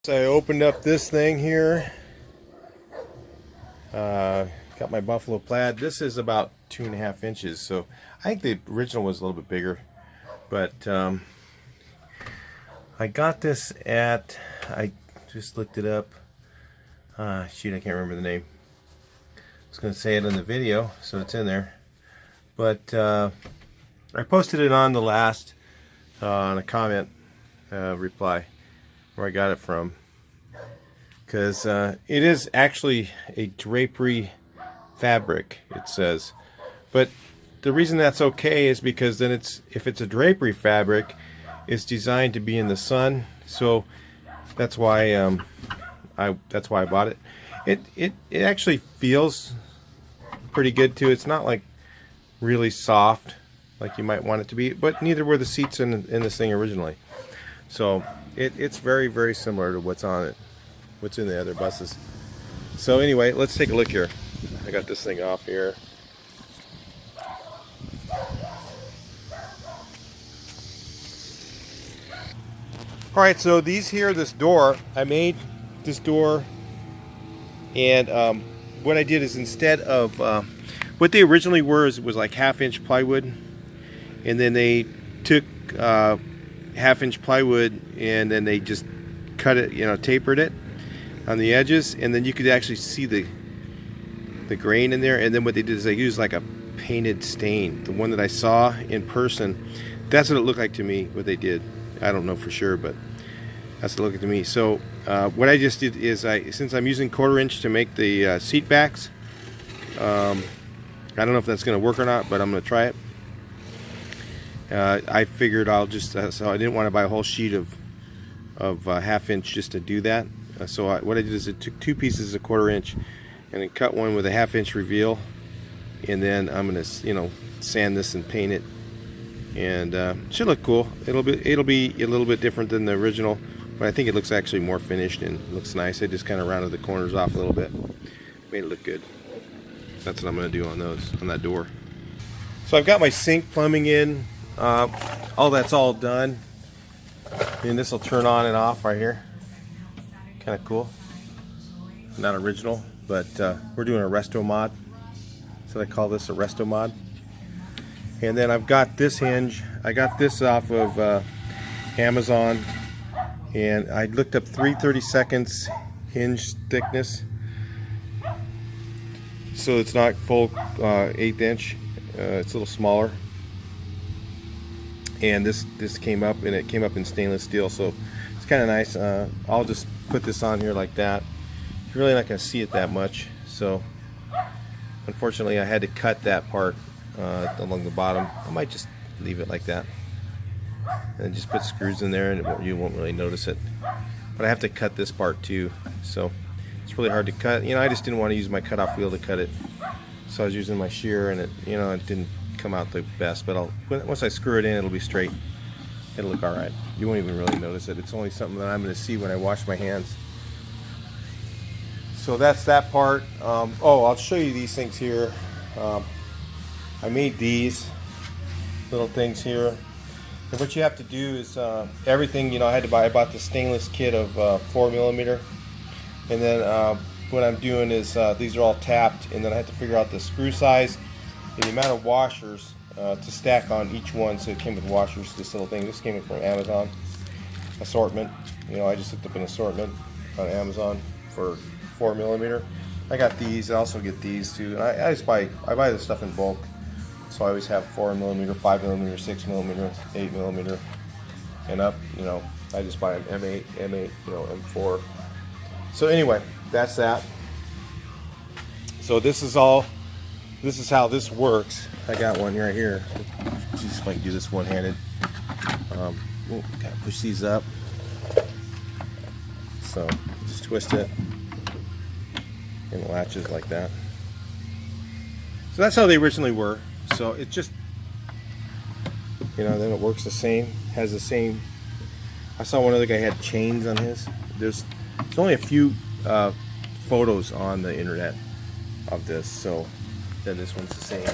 So I opened up this thing here. Got my buffalo plaid. This is about 2.5 inches. So I think the original was a little bit bigger. But I got this at, I just looked it up. Shoot, I can't remember the name. I was going to say it in the video, so it's in there. But I posted it on the last, on a comment reply, where I got it from, because it is actually a drapery fabric, it says. But the reason that's okay is because then if it's a drapery fabric, it's designed to be in the sun, so that's why I bought it. It actually feels pretty good too. It's not like really soft like you might want it to be, but neither were the seats in this thing originally. So it's very, very similar to what's on it, what's in the other buses. So anyway, let's take a look here. I got this thing off here. Alright, so this door, I made this door, and what I did is, instead of what they originally was like 1/2 inch plywood, and then they took 1/2 inch plywood and then they just cut it, tapered it on the edges, and then you could actually see the grain in there. And then what they did is they used like a painted stain. The one that I saw in person, that's what it looked like to me, what they did. I don't know for sure, but that's what it looked like to me. So what I just did is, since I'm using 1/4 inch to make the seat backs, I don't know if that's going to work or not, but I'm going to try it. I figured I'll just, so I didn't want to buy a whole sheet of 1/2 inch just to do that. So what I did is I took 2 pieces of 1/4 inch and then cut one with a 1/2 inch reveal, and then I'm going to, sand this and paint it, and it should look cool. It'll be a little bit different than the original, but I think it looks actually more finished and looks nice. I just kind of rounded the corners off a little bit, made it look good. That's what I'm going to do on that door. So I've got my sink plumbing in. All that's all done, and this will turn on and off right here. Kind of cool. Not original, but we're doing a resto mod, so I call this a resto mod. And then I've got this hinge. I got this off of Amazon, and I looked up 3/32 hinge thickness, so it's not full 1/8 inch. It's a little smaller. And this came up, and it came up in stainless steel, so it's kind of nice. I'll just put this on here like that. You're really not going to see it that much, so unfortunately I had to cut that part along the bottom. I might just leave it like that and just put screws in there, and you won't really notice it. But I have to cut this part too, so it's really hard to cut. I just didn't want to use my cutoff wheel to cut it, so I was using my shear, and it didn't come out the best. But once I screw it in, it'll be straight. It'll look alright. You won't even really notice it. It's only something that I'm going to see when I wash my hands. So that's that part. Oh, I'll show you these things here. I made these little things here. And what you have to do is everything, I bought the stainless kit of 4mm, and then what I'm doing is these are all tapped, and then I have to figure out the screw size and the amount of washers to stack on each one. So it came with washers, this little thing. This came from Amazon assortment. I just looked up an assortment on Amazon for 4mm. I got these. I also get these too. And I buy this stuff in bulk, so I always have 4mm, 5mm, 6mm, 8mm, and up. I just buy an M8, M4. So anyway, that's that. So this is how this works. I got one right here. Let's see if I can do this one-handed. Gotta push these up. So just twist it, and it latches like that. So that's how they originally were. So it just, then it works the same, has the same. I saw one other guy had chains on his. There's only a few photos on the internet of this, so then this one's the same.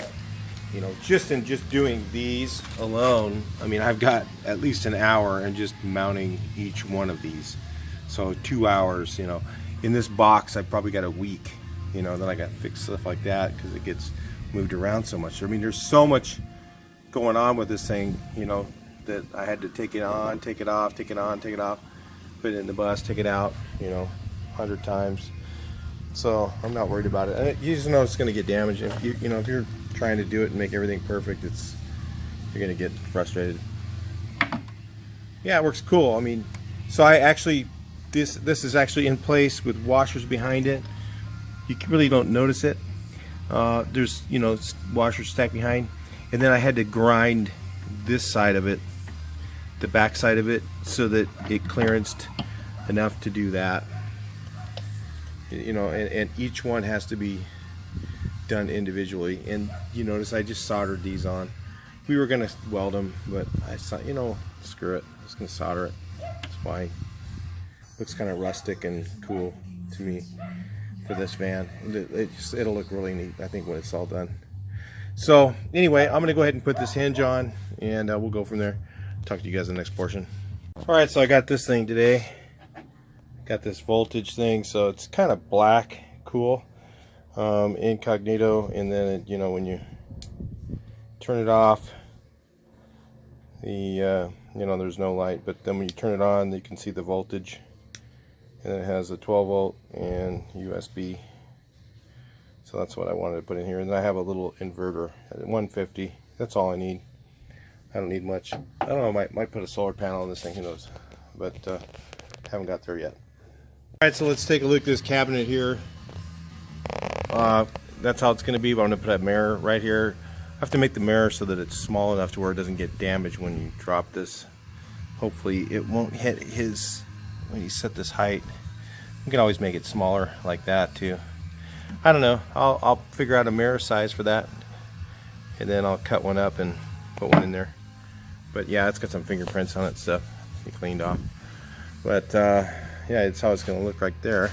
Just doing these alone, I mean, I've got at least an hour in just mounting each one of these. So 2 hours, you know. In this box, I probably got a week, you know. Then I got to fix stuff like that because it gets moved around so much. I mean, there's so much going on with this thing, you know, that I had to take it on, take it off, take it on, take it off, put it in the bus, take it out, you know, 100 times. So I'm not worried about it. And you just know it's going to get damaged. If you know, if you're trying to do it and make everything perfect, you're going to get frustrated. Yeah, it works cool. I mean, so I actually, this is actually in place with washers behind it. You really don't notice it. There's, you know, washers stacked behind, and then I had to grind this side of it, the back side of it, so that it clearanced enough to do that. You know, and each one has to be done individually. And you notice I just soldered these on. We were gonna weld them, but I saw, you know, screw it. I'm just gonna solder it. It's fine. Looks kind of rustic and cool to me for this van. It'll look really neat, I think, when it's all done. So anyway, I'm gonna go ahead and put this hinge on, and we'll go from there. Talk to you guys in the next portion. All right, so I got this thing today. Got this voltage thing, so it's kind of black, cool, incognito, and then you know, when you turn it off, you know, there's no light, but then when you turn it on, you can see the voltage, and it has a 12 volt and USB. So that's what I wanted to put in here, and then I have a little inverter at 150. That's all I need. I don't need much. I don't know, might put a solar panel on this thing, who knows, but haven't got there yet. Alright, so let's take a look at this cabinet here. That's how it's going to be, but I'm going to put a mirror right here. I have to make the mirror so that it's small enough to where it doesn't get damaged when you drop this. Hopefully it won't hit his, when you set this height. You can always make it smaller like that too. I don't know, I'll figure out a mirror size for that, and then I'll cut one up and put one in there. But yeah, it's got some fingerprints on it, stuff be cleaned off. But yeah, it's how it's going to look right there.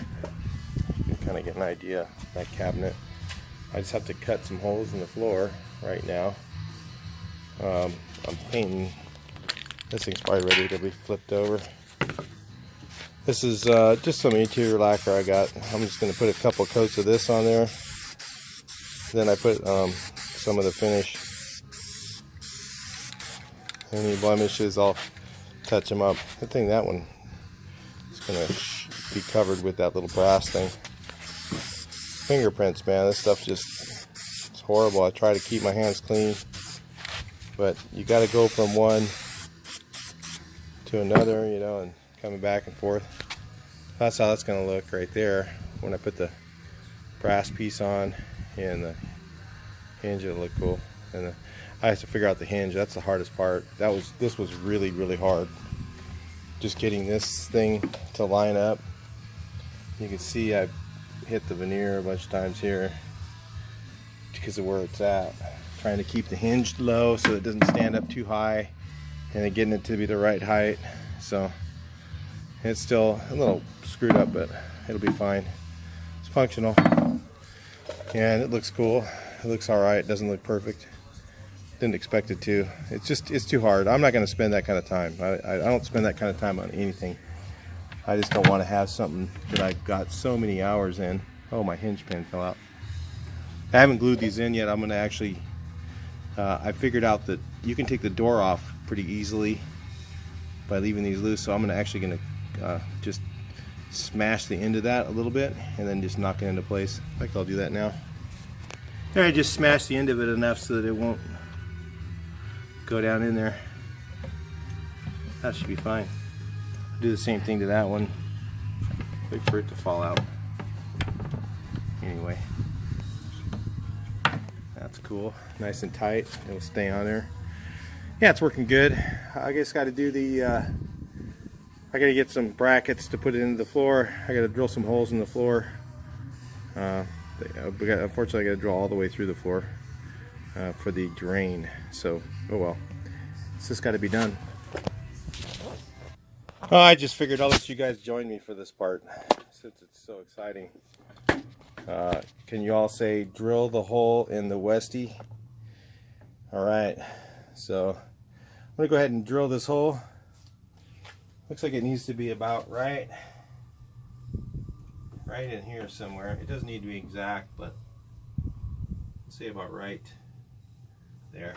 You can kind of get an idea of that cabinet. I just have to cut some holes in the floor right now. I'm painting. This thing's probably ready to be flipped over. This is just some interior lacquer I got. I'm just going to put a couple coats of this on there. Then I put some of the finish. Any blemishes, I'll touch them up. I think that one is going to be covered with that little brass thing. Fingerprints, man, this stuff just, it's horrible. I try to keep my hands clean, but you got to go from one to another, you know, and coming back and forth. That's how that's going to look right there when I put the brass piece on, and the hinge, it'll look cool. And I have to figure out the hinge. That's the hardest part. This was really, really hard. Just getting this thing to line up. You can see I hit the veneer a bunch of times here because of where it's at. Trying to keep the hinge low so it doesn't stand up too high, and then getting it to be the right height. So it's still a little screwed up, but it'll be fine. It's functional, and it looks cool. It looks all right. It doesn't look perfect. Didn't expect it to. It's too hard. I'm not going to spend that kind of time. I don't spend that kind of time on anything. I just don't want to have something that I've got so many hours in. Oh, my hinge pin fell out. I haven't glued these in yet. I'm going to actually, I figured out that you can take the door off pretty easily by leaving these loose. So I'm actually going to just smash the end of that a little bit and then just knock it into place. In fact, I'll do that now. There, I just smashed the end of it enough so that it won't go down in there. That should be fine. Do the same thing to that one. Wait for it to fall out. Anyway, that's cool. Nice and tight. It'll stay on there. Yeah, it's working good. I just got to do the. I got to get some brackets to put it into the floor. I got to drill some holes in the floor. Unfortunately, I got to drill all the way through the floor for the drain. So, oh well. It's just got to be done. Oh, I just figured I'll let you guys join me for this part since it's so exciting. Can you all say drill the hole in the Westie? Alright, so I'm going to go ahead and drill this hole. Looks like it needs to be about right. right in here somewhere. It doesn't need to be exact, but let's say about right there.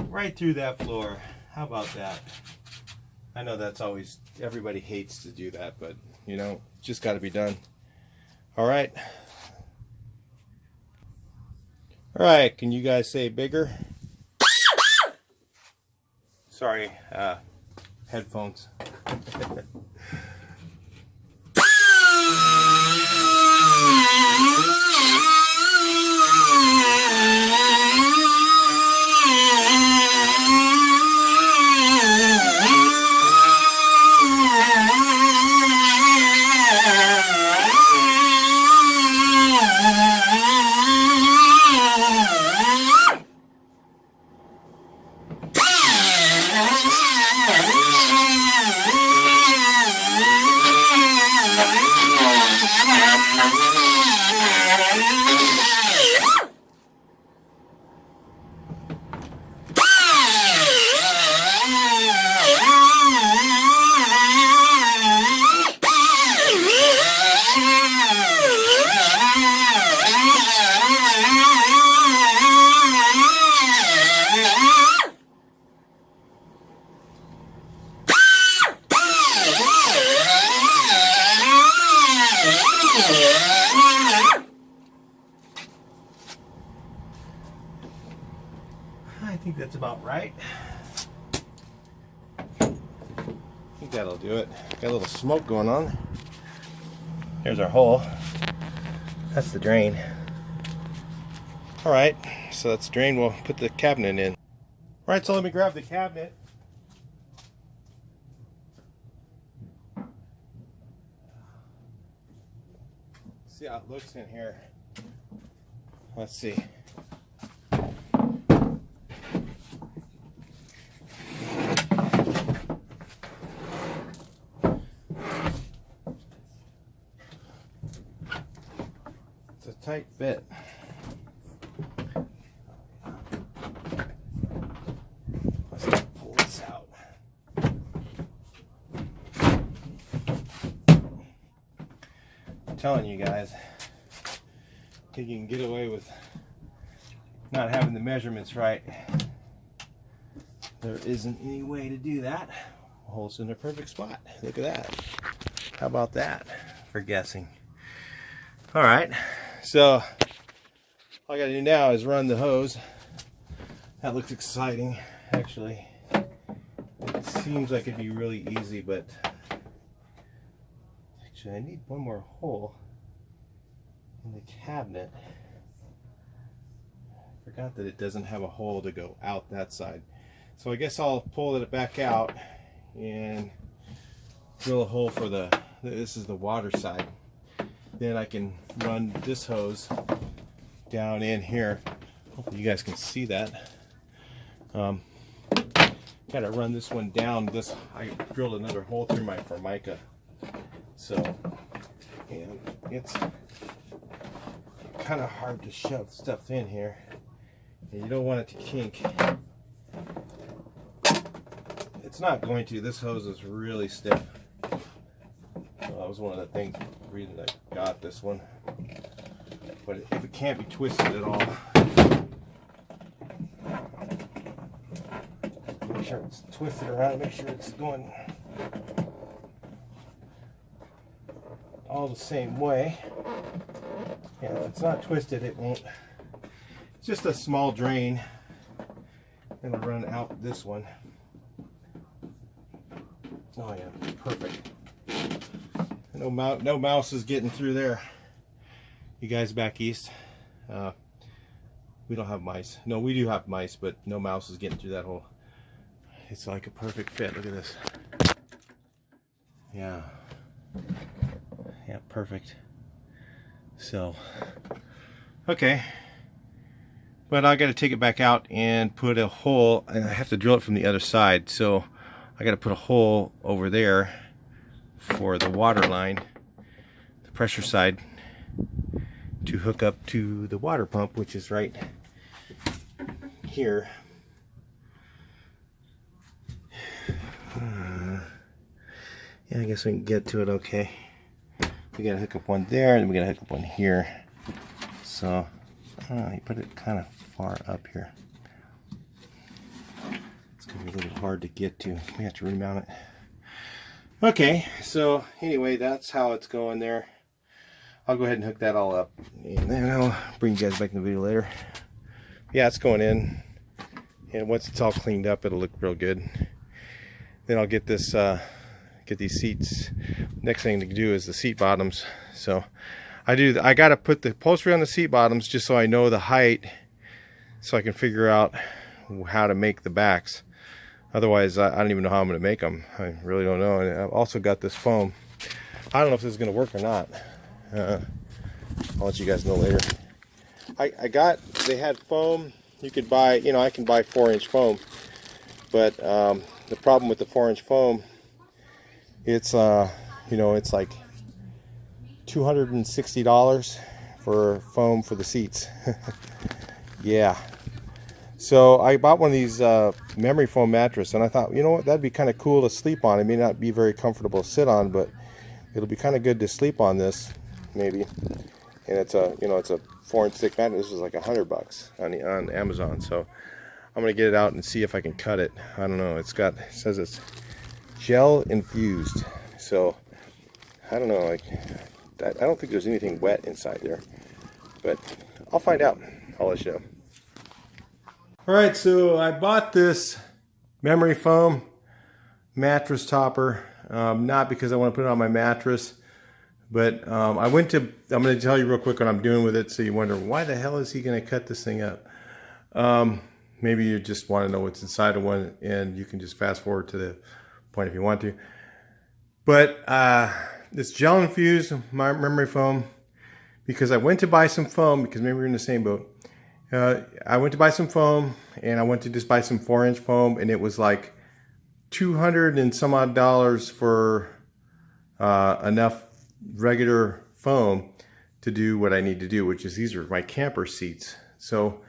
Right through that floor. How about that? I know that's always, everybody hates to do that, but you know, it's just got to be done. All right. All right, can you guys say bigger? Sorry, headphones. I think that's about right. I think that'll do it. Got a little smoke going on. Here's our hole. That's the drain. Alright, so that's the drain. We'll put the cabinet in. Alright, so let me grab the cabinet. See how it looks in here. Let's see. It's a tight fit. Let's pull this out. I'm telling you guys, I think you can get away with not having the measurements right. There isn't any way to do that. Hole's in a perfect spot. Look at that. How about that for guessing? All right, so all I gotta do now is run the hose. That looks exciting, actually. It seems like it'd be really easy, but actually I need one more hole in the cabinet. I forgot that it doesn't have a hole to go out that side. So I guess I'll pull it back out and drill a hole for this is the water side. Then I can run this hose down in here. Hopefully you guys can see that. Gotta run this one down. I drilled another hole through my Formica. So, and it's kind of hard to shove stuff in here. And you don't want it to kink. It's not going to. This hose is really stiff. So that was one of the reasons I got this one. But if it can't be twisted at all, make sure it's twisted around, make sure it's going all the same way. Yeah, if it's not twisted, it won't. It's just a small drain. It'll run out this one. Oh yeah, perfect. No mouse is getting through there. You guys back east, we don't have mice. No, we do have mice, but no mouse is getting through that hole. It's like a perfect fit. Look at this. Yeah. Yeah, perfect. So, okay. But I got to take it back out and put a hole, and I have to drill it from the other side. So I got to put a hole over there for the water line, the pressure side, to hook up to the water pump, which is right here. Yeah, I guess we can get to it okay. We gotta hook up one there, and we gotta hook up one here. So, I don't know, you put it kind of far up here. It's gonna be a little hard to get to. We have to remount it. Okay, so anyway, that's how it's going there. I'll go ahead and hook that all up, and then I'll bring you guys back in the video later. Yeah, it's going in, and once it's all cleaned up, it'll look real good. Then I'll get this, get these seats. Next thing to do is the seat bottoms. So I gotta put the upholstery on the seat bottoms just so I know the height, so I can figure out how to make the backs. Otherwise, I don't even know how I'm going to make them. I really don't know. And I've also got this foam. I don't know if this is going to work or not. I'll let you guys know later. They had foam. You could buy, you know, I can buy 4-inch foam. But the problem with the 4-inch foam, it's, you know, it's like $260 for foam for the seats. Yeah. So I bought one of these memory foam mattress, and I thought, you know what, that'd be kind of cool to sleep on. It may not be very comfortable to sit on, but it'll be kind of good to sleep on this, maybe. And it's a, you know, it's a 4-inch thick mattress. This was like $100 on Amazon. So I'm gonna get it out and see if I can cut it. I don't know. It says it's gel infused. So I don't know. Like, I don't think there's anything wet inside there, but I'll find out. I'll let you know. Alright, so I bought this memory foam mattress topper, not because I want to put it on my mattress, but I'm going to tell you real quick what I'm doing with it, so you wonder, why the hell is he going to cut this thing up? Maybe you just want to know what's inside of one, and you can just fast forward to the point if you want to. But this gel infused memory foam, because I went to buy some foam, because maybe we're in the same boat. I went to buy some foam, and I went to just buy some 4-inch foam, and it was like $200 and some odd for enough regular foam to do what I need to do, which is these are my camper seats. So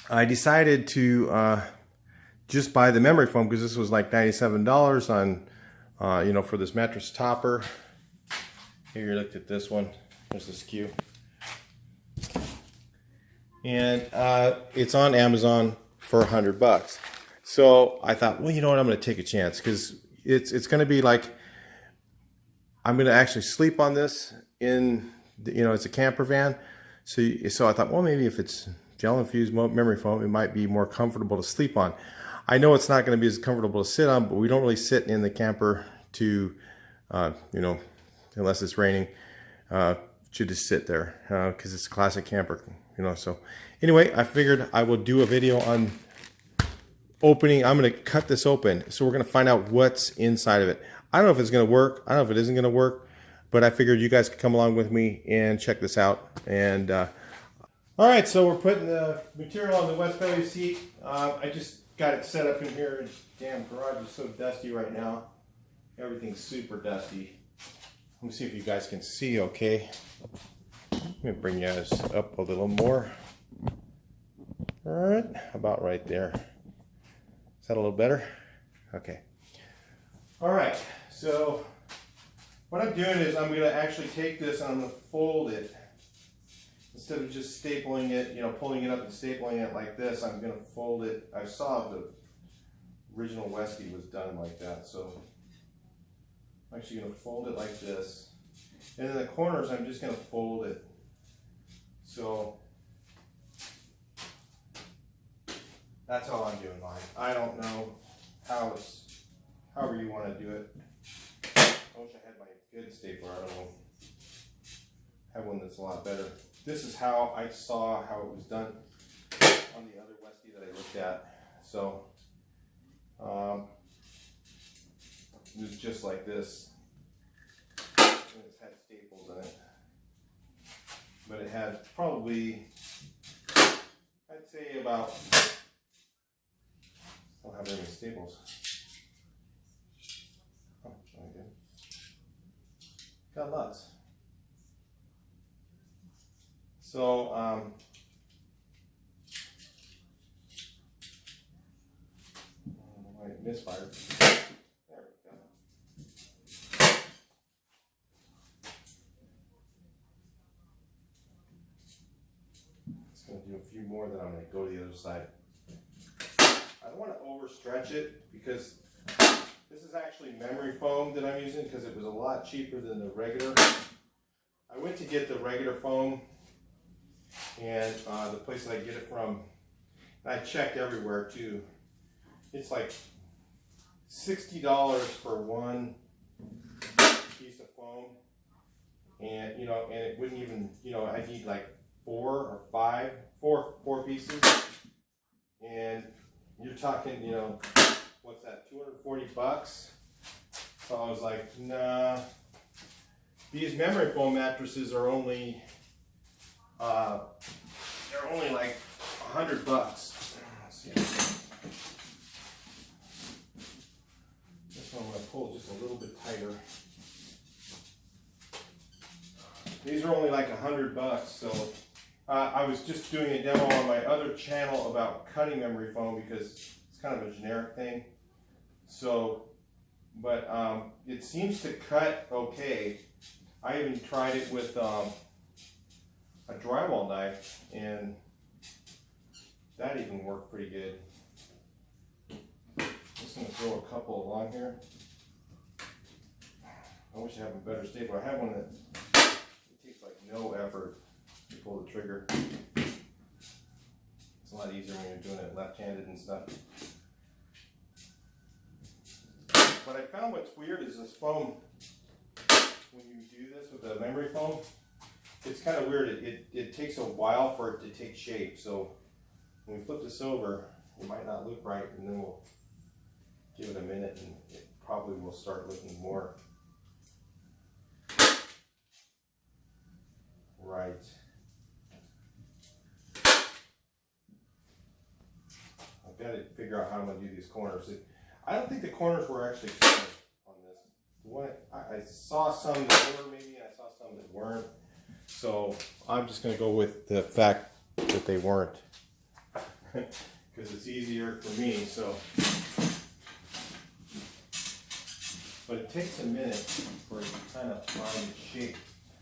I decided to just buy the memory foam, because this was like $97 on, you know, for this mattress topper. Here, you looked at this one. There's the SKU. And it's on Amazon for $100. So I thought, well, you know what, I'm going to take a chance, because it's going to be like, I'm going to actually sleep on this in, you know, it's a camper van. So I thought, well, maybe if it's gel infused memory foam, it might be more comfortable to sleep on. I know it's not going to be as comfortable to sit on, but we don't really sit in the camper to, you know, unless it's raining, to just sit there, because it's a classic camper. You know, so anyway, I figured I will do a video on opening. I'm going to cut this open, so we're going to find out what's inside of it. I don't know if it's going to work. I don't know if it isn't going to work, but I figured you guys could come along with me and check this out. And all right, so we're putting the material on the Westfalia seat. I just got it set up in here. Damn, garage is so dusty right now. Everything's super dusty. Let me see if you guys can see okay. Let me bring you guys up a little more. All right, about right there. Is that a little better? Okay. All right, so what I'm doing is I'm going to actually take this and I'm going to fold it. Instead of just stapling it, you know, pulling it up and stapling it like this, I'm going to fold it. I saw the original Westie was done like that, so I'm actually going to fold it like this. And then the corners, I'm just going to fold it. So that's all I'm doing mine. I don't know how it's, however you want to do it. I wish I had my good stapler. I don't know. I have one that's a lot better. This is how I saw how it was done on the other Westie that I looked at. So it was just like this. And it's had staples in it. But it had probably, I'd say about, I don't have any staples. Oh, okay. Got lots. So, I misfired. There we go. I'm going to go to the other side. I don't want to overstretch it because this is actually memory foam that I'm using because it was a lot cheaper than the regular. I went to get the regular foam, and the place that I get it from, and I checked everywhere too. It's like $60 for one piece of foam, and and it wouldn't even, I need like four pieces, and you're talking, what's that, 240 bucks? So I was like, nah. These memory foam mattresses are only, they're only like 100 bucks. Let's see. This one I'm going to pull just a little bit tighter. These are only like 100 bucks. So I was just doing a demo on my other channel about cutting memory foam because it's kind of a generic thing. So, but it seems to cut okay. I even tried it with a drywall knife, and that even worked pretty good. I'm just going to throw a couple along here. I wish I had a better staple. I have one that it takes like no effort to pull the trigger. It's a lot easier when you're doing it left-handed and stuff. But I found what's weird is this foam, when you do this with the memory foam, it's kind of weird. It takes a while for it to take shape. So when we flip this over, it might not look right, and then we'll give it a minute and it probably will start looking more right. I've got to figure out how I'm going to do these corners. I don't think the corners were actually cornered on this. I saw some that were maybe, and I saw some that weren't. So I'm just going to go with the fact that they weren't, because it's easier for me. So, but it takes a minute for it to kind of find its shape.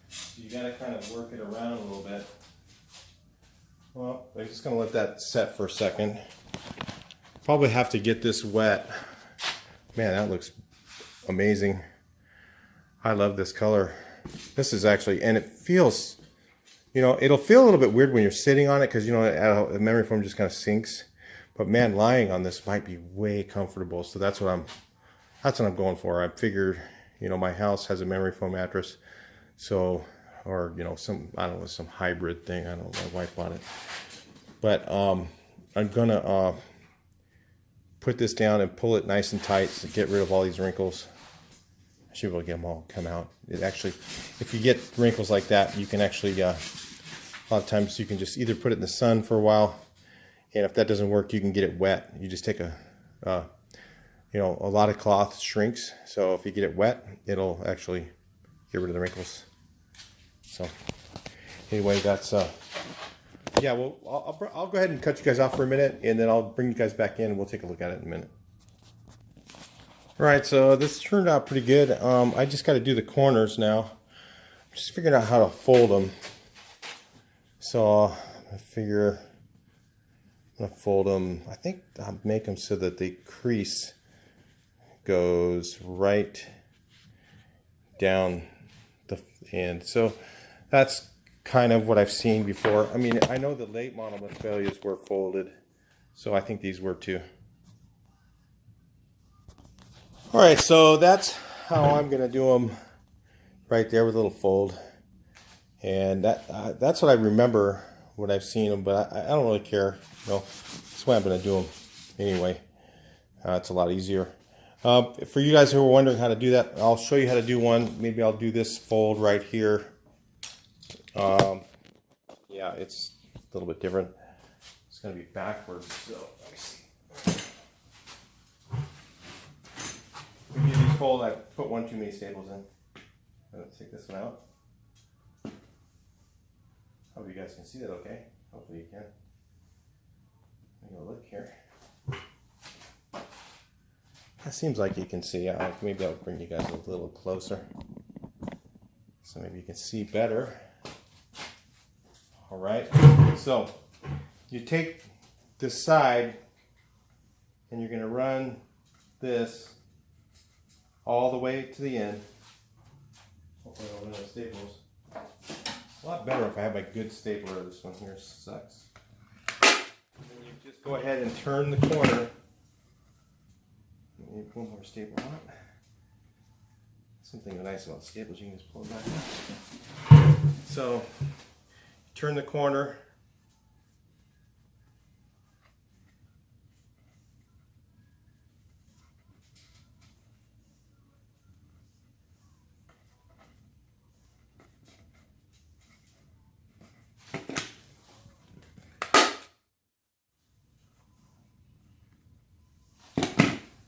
So you got to kind of work it around a little bit. Well, I'm just going to let that set for a second. Probably have to get this wet. Man, that looks amazing. I love this color. This is actually, and it feels, it'll feel a little bit weird when you're sitting on it because, the memory foam just kind of sinks. But man, lying on this might be way comfortable. So that's what I'm going for. I figured, my house has a memory foam mattress. So, or, some hybrid thing. I don't know, my wife bought it. But I'm gonna put this down and pull it nice and tight to get rid of all these wrinkles. I should be able to get them all come out. It actually, if you get wrinkles like that, you can actually, a lot of times you can just either put it in the sun for a while, and if that doesn't work, you can get it wet. You just take a lot of cloth shrinks, so if you get it wet, it'll actually get rid of the wrinkles. So anyway, that's yeah, well, I'll go ahead and cut you guys off for a minute, and then I'll bring you guys back in and we'll take a look at it in a minute. All right, so this turned out pretty good. I just got to do the corners now. I'm just figuring out how to fold them. So I figure I'm going to fold them. I think I'll make them so that the crease goes right down the end. So that's kind of what I've seen before. I mean, I know the late model Westfalias were folded, so I think these were too. All right, so that's how I'm going to do them, right there with a little fold. And that's what I remember when I've seen them, but I don't really care. That's why I'm going to do them anyway. It's a lot easier. For you guys who are wondering how to do that, I'll show you how to do one. Maybe I'll do this fold right here. Yeah, it's a little bit different. It's going to be backwards, so let me see. When you do these fold, I put one too many staples in. Let's take this one out. Hope you guys can see that okay. Hopefully you can. I'm going to look here. That seems like you can see. Maybe I'll bring you guys a little closer so maybe you can see better. All right, so you take this side and you're going to run this all the way to the end. Hopefully I don't run out of staples. It's a lot better if I have a good stapler. This one here sucks. And then you just go ahead and turn the corner. Maybe one more staple on it. Something nice about staples, you can just pull it back up. So, turn the corner.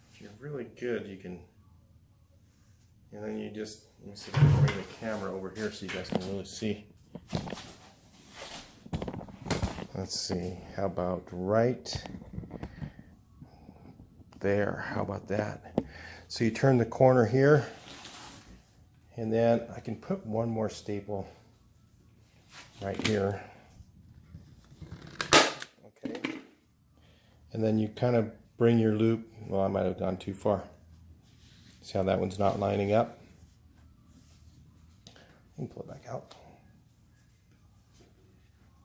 If you're really good, you can. And then you just, let me see if I can bring the camera over here so you guys can really see. Let's see, how about right there? How about that? So you turn the corner here, and then I can put one more staple right here. Okay. And then you kind of bring your loop, well, I might have gone too far. See how that one's not lining up? You can pull it back out.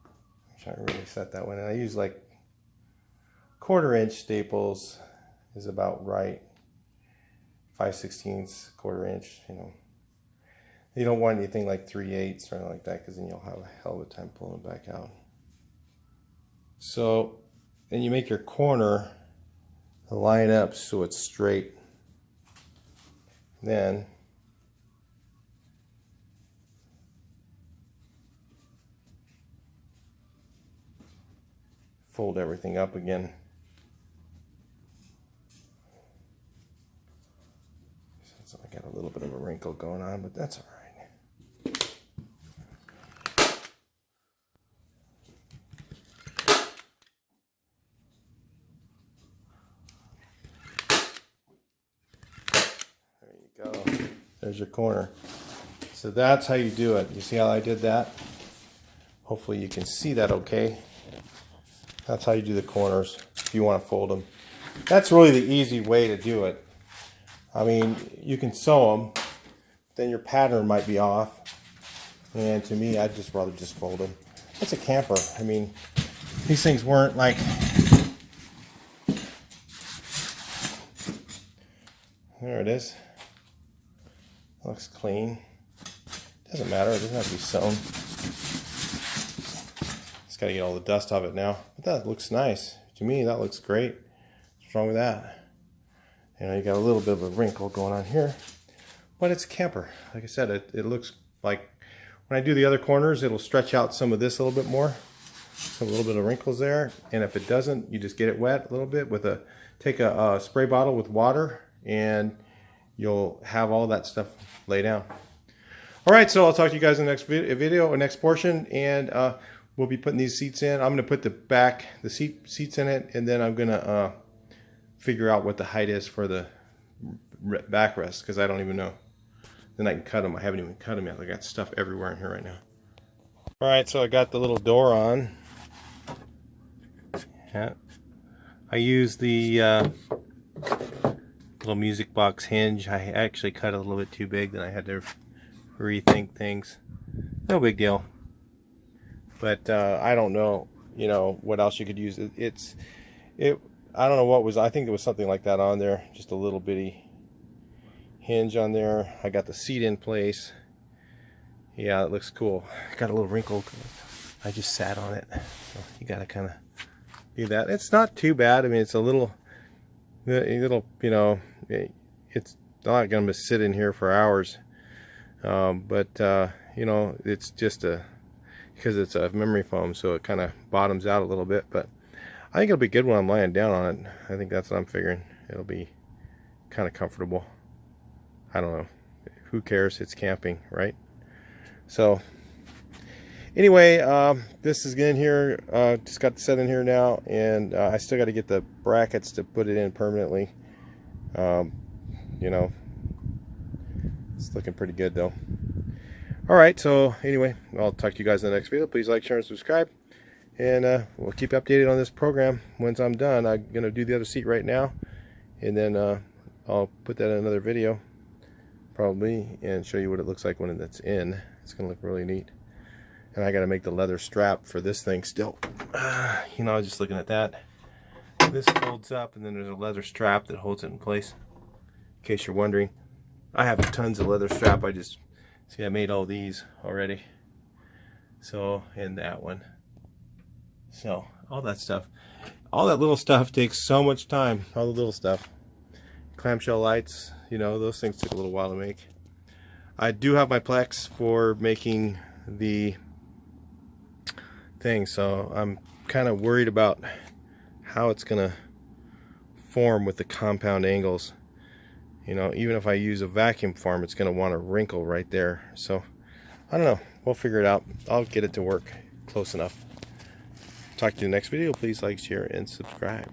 I'm trying to really set that one. And I use like 1/4" staples is about right. 5/16, 1/4", you know. You don't want anything like 3/8 or anything like that, because then you'll have a hell of a time pulling it back out. So then you make your corner line up so it's straight. Then fold everything up again. So I got a little bit of a wrinkle going on, but that's all right. There you go. There's your corner. So that's how you do it. You see how I did that? Hopefully you can see that okay. That's how you do the corners if you want to fold them. That's really the easy way to do it. I mean, you can sew them, then your pattern might be off. And to me, I'd just rather just fold them. That's a camper. I mean, these things weren't like... There it is. Looks clean. Doesn't matter, it doesn't have to be sewn. Just gotta get all the dust off it now. But that looks nice. To me, that looks great. What's wrong with that? You know, you got a little bit of a wrinkle going on here. But it's a camper. Like I said, it looks like when I do the other corners, it'll stretch out some of this a little bit more. So a little bit of wrinkles there. And if it doesn't, you just get it wet a little bit with a, take a spray bottle with water, and you'll have all that stuff lay down. All right, so I'll talk to you guys in the next video or next portion, and we'll be putting these seats in. I'm going to put the seats in it, and then I'm going to figure out what the height is for the backrest, because I don't even know. Then I can cut them. I haven't even cut them yet. I got stuff everywhere in here right now. All right, so I got the little door on. Yeah, I use the little music box hinge. I actually cut it a little bit too big, then I had to rethink things. No big deal. But I don't know, you know, what else you could use. I don't know what was, I think there was something like that on there, just a little bitty hinge on there. I got the seat in place. Yeah, it looks cool. Got a little wrinkle. I just sat on it. So you gotta kind of do that. It's not too bad. I mean, it's a little, you know, it's not gonna sit in here for hours. But you know, it's just because it's a memory foam, so it kind of bottoms out a little bit. But I think it'll be good when I'm lying down on it. I think that's what I'm figuring. It'll be kind of comfortable. I don't know. Who cares? It's camping, right? So anyway, this is in here. Just got the set in here now, and I still got to get the brackets to put it in permanently. You know, it's looking pretty good though. All right, so anyway, I'll talk to you guys in the next video. Please like, share, and subscribe. and we'll keep updated on this program. Once I'm done, I'm gonna do the other seat right now, and then I'll put that in another video probably and show you what it looks like when it's in. It's gonna look really neat. And I gotta make the leather strap for this thing still. You know, I was just looking at that. This folds up, and then there's a leather strap that holds it in place. In case you're wondering, I have tons of leather strap. I just see I made all these already. So, and that one. So, all that stuff. All that little stuff takes so much time. All the little stuff. Clamshell lights, you know, those things took a little while to make. I do have my Plex for making the thing, so I'm kind of worried about how it's gonna form with the compound angles. You know, even if I use a vacuum form, it's gonna want to wrinkle right there. So I don't know, we'll figure it out. I'll get it to work close enough. Talk to you in the next video. Please like, share, and subscribe.